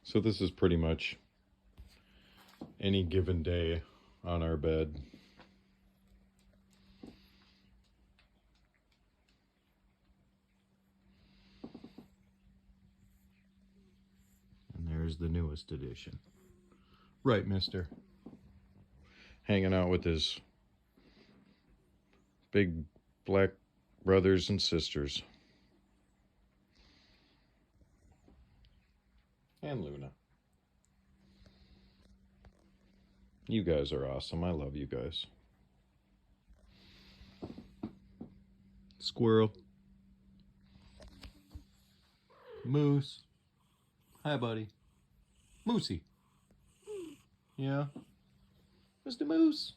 So this is pretty much any given day on our bed. And there's the newest edition. Right, mister? Hanging out with his big black brothers and sisters. And Luna. You guys are awesome. I love you guys. Squirrel. Moose. Hi, buddy. Moosey. Yeah. Mr. Moose.